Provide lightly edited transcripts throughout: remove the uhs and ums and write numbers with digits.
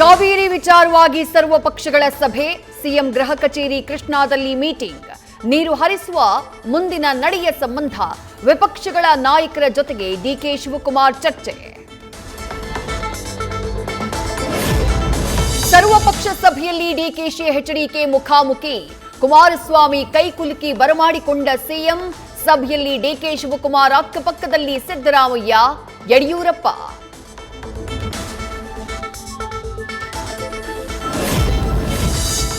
ಕಾವೇರಿ ವಿಚಾರವಾಗಿ ಸರ್ವ ಪಕ್ಷಗಳ ಸಭೆ, ಸಿಎಂ ಗೃಹ ಕಚೇರಿ ಕೃಷ್ಣಾದಲ್ಲಿ ಮೀಟಿಂಗ್. ನೀರು ಹರಿಸುವ ಮುಂದಿನ ನಡೆಯ ಸಂಬಂಧ ವಿಪಕ್ಷಗಳ ನಾಯಕರ ಜೊತೆಗೆ ಡಿಕೆ ಶಿವಕುಮಾರ್ ಚರ್ಚೆ. ಸರ್ವಪಕ್ಷ ಸಭೆಯಲ್ಲಿ ಡಿಕೆಶಿ ಎಚ್ಡಿಕೆ ಮುಖಾಮುಖಿ. ಕುಮಾರಸ್ವಾಮಿ ಕೈಕುಲುಕಿ ಬರಮಾಡಿಕೊಂಡ ಸಿಎಂ. ಸಭೆಯಲ್ಲಿ ಡಿಕೆ ಶಿವಕುಮಾರ್ ಅಕ್ಕಪಕ್ಕದಲ್ಲಿ ಸಿದ್ದರಾಮಯ್ಯ, ಯಡಿಯೂರಪ್ಪ.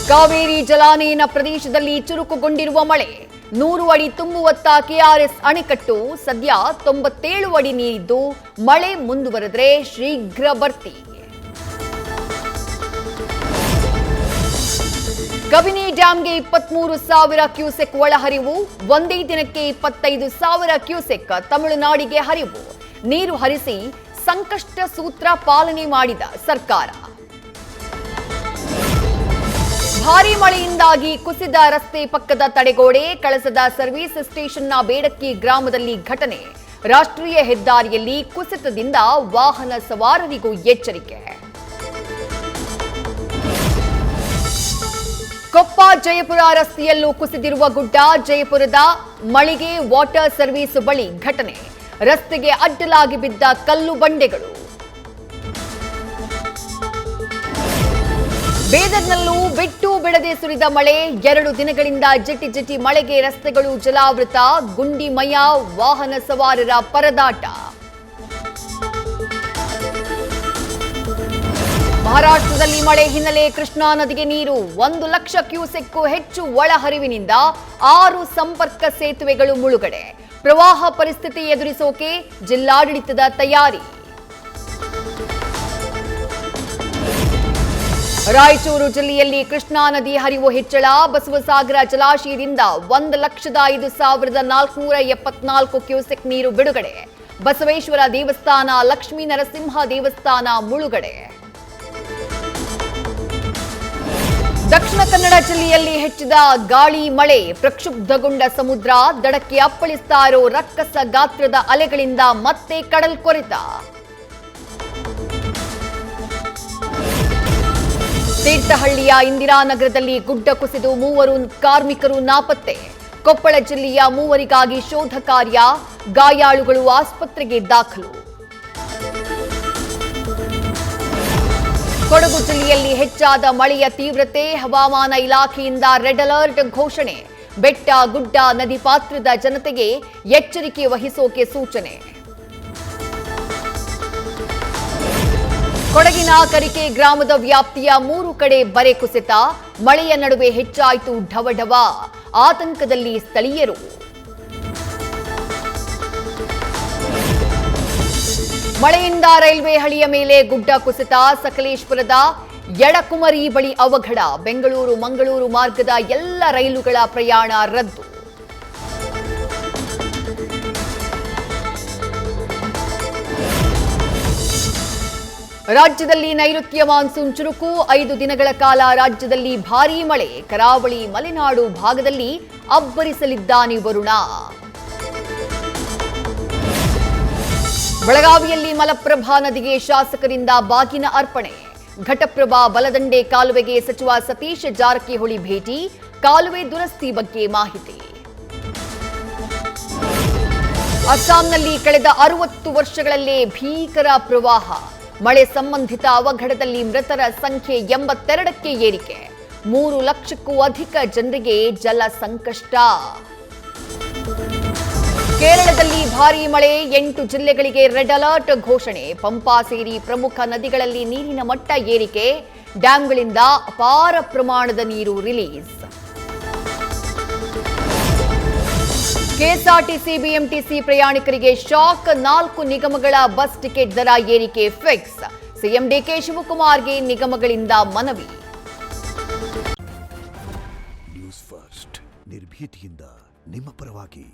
ಕಾವೇರಿ ಜಲಾನಯನ ಪ್ರದೇಶದಲ್ಲಿ ಚುರುಕುಗೊಂಡಿರುವ ಮಳೆ. 100 ಅಡಿ ತುಂಬುವತ್ತ ಕೆಆರ್ಎಸ್ ಅಣೆಕಟ್ಟು. ಸದ್ಯ 97 ಅಡಿ ನೀರಿದ್ದು ಮಳೆ ಮುಂದುವರೆದರೆ ಶೀಘ್ರ ಭರ್ತಿ. ಕಬಿನಿ ಡ್ಯಾಂಗೆ 23,000 ಕ್ಯೂಸೆಕ್ ಒಳಹರಿವು. ಒಂದೇ ದಿನಕ್ಕೆ 25,000 ಕ್ಯೂಸೆಕ್ ತಮಿಳುನಾಡಿಗೆ ಹರಿವು. ನೀರು ಹರಿಸಿ ಸಂಕಷ್ಟ ಸೂತ್ರ ಪಾಲನೆ ಮಾಡಿದ ಸರ್ಕಾರ. ಭಾರೀ ಮಳೆಯಿಂದಾಗಿ ಕುಸಿದ ರಸ್ತೆ ಪಕ್ಕದ ತಡೆಗೋಡೆ. ಕಳಸದ ಸರ್ವಿಸ್ ಸ್ಟೇಷನ್ನ ಬೇಡಕ್ಕಿ ಗ್ರಾಮದಲ್ಲಿ ಘಟನೆ. ರಾಷ್ಟ್ರೀಯ ಹೆದ್ದಾರಿಯಲ್ಲಿ ಕುಸಿತದಿಂದ ವಾಹನ ಸವಾರರಿಗೂ ಎಚ್ಚರಿಕೆ. ಕೊಪ್ಪ ಜಯಪುರ ರಸ್ತೆಯಲ್ಲೂ ಕುಸಿದಿರುವ ಗುಡ್ಡ. ಜಯಪುರದ ಮಳಿಗೆ ವಾಟರ್ ಸರ್ವಿಸ್ ಬಳಿ ಘಟನೆ. ರಸ್ತೆಗೆ ಅಡ್ಡಲಾಗಿ ಬಿದ್ದ ಕಲ್ಲು ಬಂಡೆಗಳು. ಬೇದರ್ನಲ್ಲೂ ಬಿಟ್ಟು ಬಿಡದೆ ಸುರಿದ ಮಳೆ. 2 ದಿನಗಳಿಂದ ಜಿಟಿ ಜಿಟಿ ಮಳೆಗೆ ರಸ್ತೆಗಳು ಜಲಾವೃತ. ಗುಂಡಿಮಯ, ವಾಹನ ಸವಾರರ ಪರದಾಟ. ಮಹಾರಾಷ್ಟ್ರದಲ್ಲಿ ಮಳೆ ಹಿನ್ನೆಲೆ ಕೃಷ್ಣಾ ನದಿಗೆ ನೀರು. 1 ಲಕ್ಷ ಕ್ಯೂಸೆಕ್ಗೂ ಹೆಚ್ಚು ಒಳಹರಿವಿನಿಂದ 6 ಸಂಪರ್ಕ ಸೇತುವೆಗಳು ಮುಳುಗಡೆ. ಪ್ರವಾಹ ಪರಿಸ್ಥಿತಿ ಎದುರಿಸೋಕೆ ಜಿಲ್ಲಾಡಳಿತದ ತಯಾರಿ. ರಾಯಚೂರು ಜಿಲ್ಲೆಯಲ್ಲಿ ಕೃಷ್ಣಾ ನದಿ ಹರಿವು ಹೆಚ್ಚಳ. ಬಸವಸಾಗರ ಜಲಾಶಯದಿಂದ 1,05,474 ಕ್ಯೂಸೆಕ್ ನೀರು ಬಿಡುಗಡೆ. ಬಸವೇಶ್ವರ ದೇವಸ್ಥಾನ, ಲಕ್ಷ್ಮೀ ನರಸಿಂಹ ದೇವಸ್ಥಾನ ಮುಳುಗಡೆ. ದಕ್ಷಿಣ ಕನ್ನಡ ಜಿಲ್ಲೆಯಲ್ಲಿ ಹೆಚ್ಚಿದ ಗಾಳಿ ಮಳೆ. ಪ್ರಕ್ಷುಬ್ಧಗೊಂಡ ಸಮುದ್ರ. ದಡಕ್ಕೆ ಅಪ್ಪಳಿಸ್ತಾ ಇರೋ ರಕ್ಕಸ ಗಾತ್ರದ ಅಲೆಗಳಿಂದ ಮತ್ತೆ ಕಡಲ್ಕೊರೆತ. ತೀರ್ಥಹಳ್ಳಿಯ ಇಂದಿರಾನಗರದಲ್ಲಿ ಗುಡ್ಡ ಕುಸಿದು 3 ಕಾರ್ಮಿಕರು ನಾಪತ್ತೆ. ಕೊಪ್ಪಳ ಜಿಲ್ಲೆಯ 3 ಶೋಧ ಕಾರ್ಯ. ಗಾಯಾಳುಗಳು ಆಸ್ಪತ್ರೆಗೆ ದಾಖಲು. ಕೊಡಗು ಜಿಲ್ಲೆಯಲ್ಲಿ ಹೆಚ್ಚಾದ ಮಳೆಯ ತೀವ್ರತೆ. ಹವಾಮಾನ ಇಲಾಖೆಯಿಂದ ರೆಡ್ ಅಲರ್ಟ್ ಘೋಷಣೆ. ಬೆಟ್ಟ, ಗುಡ್ಡ, ನದಿ ಪಾತ್ರದ ಜನತೆಗೆ ಎಚ್ಚರಿಕೆ ವಹಿಸೋಕೆ ಸೂಚನೆ. ಕೊಡಗಿನ ಕರಿಕೆ ಗ್ರಾಮದ ವ್ಯಾಪ್ತಿಯ 3 ಕಡೆ ಬರೆ ಕುಸಿತ. ಮಳೆಯ ನಡುವೆ ಹೆಚ್ಚಾಯಿತು ಢವಢವ. ಆತಂಕದಲ್ಲಿ ಸ್ಥಳೀಯರು. ಮಳೆಯಿಂದ ರೈಲ್ವೆ ಹಳಿಯ ಮೇಲೆ ಗುಡ್ಡ ಕುಸಿತ. ಸಕಲೇಶ್ಪುರದ ಯಡಕುಮರಿ ಬಳಿ ಅವಘಡ. ಬೆಂಗಳೂರು ಮಂಗಳೂರು ಮಾರ್ಗದ ಎಲ್ಲ ರೈಲುಗಳ ಪ್ರಯಾಣ ರದ್ದು. ರಾಜ್ಯದಲ್ಲಿ ನೈಋತ್ಯ ಮಾನ್ಸೂನ್ ಚುರುಕು. 5 ದಿನಗಳ ಕಾಲ ರಾಜ್ಯದಲ್ಲಿ ಭಾರೀ ಮಳೆ. ಕರಾವಳಿ, ಮಲೆನಾಡು ಭಾಗದಲ್ಲಿ ಅಬ್ಬರಿಸಲಿದ್ದಾನೆ ವರುಣ. ಬೆಳಗಾವಿಯಲ್ಲಿ ಮಲಪ್ರಭಾ ನದಿಗೆ ಶಾಸಕರಿಂದ ಬಾಗಿನ ಅರ್ಪಣೆ. ಘಟಪ್ರಭಾ ಬಲದಂಡೆ ಕಾಲುವೆಗೆ ಸಚಿವ ಸತೀಶ್ ಜಾರಕಿಹೊಳಿ ಭೇಟಿ. ಕಾಲುವೆ ದುರಸ್ತಿ ಬಗ್ಗೆ ಮಾಹಿತಿ. ಅಸ್ಸಾಂನಲ್ಲಿ ಕಳೆದ 60 ವರ್ಷಗಳಲ್ಲೇ ಭೀಕರ ಪ್ರವಾಹ. ಮಳೆ ಸಂಬಂಧಿತ ಅವಘಡದಲ್ಲಿ ಮೃತರ ಸಂಖ್ಯೆ 82ಕ್ಕೆ ಏರಿಕೆ. 3 ಲಕ್ಷಕ್ಕೂ ಅಧಿಕ ಜನರಿಗೆ ಜಲ ಸಂಕಷ್ಟ. ಕೇರಳದಲ್ಲಿ ಭಾರೀ ಮಳೆ. 8 ಜಿಲ್ಲೆಗಳಿಗೆ ರೆಡ್ ಅಲರ್ಟ್ ಘೋಷಣೆ. ಪಂಪಾ ಸೇರಿ ಪ್ರಮುಖ ನದಿಗಳಲ್ಲಿ ನೀರಿನ ಮಟ್ಟ ಏರಿಕೆ. ಡ್ಯಾಂಗಳಿಂದ ಅಪಾರ ಪ್ರಮಾಣದ ನೀರು ರಿಲೀಸ್. ಕೆಎಸ್ಆರ್ಟಿಸಿ, ಬಿಎಂಟಿಸಿ ಪ್ರಯಾಣಿಕರಿಗೆ ಶಾಕ್. 4 ನಿಗಮಗಳ ಬಸ್ ಟಿಕೆಟ್ ದರ ಏರಿಕೆ ಫಿಕ್ಸ್. ಸಿಎಂ ಡಿಕೆ ಶಿವಕುಮಾರ್ಗೆ ನಿಗಮಗಳಿಂದ ಮನವಿ. ನ್ಯೂಸ್ ಫಸ್ಟ್, ನಿರ್ಭೀತಿಯಿಂದ ನಿಮ್ಮ ಪರವಾಗಿ.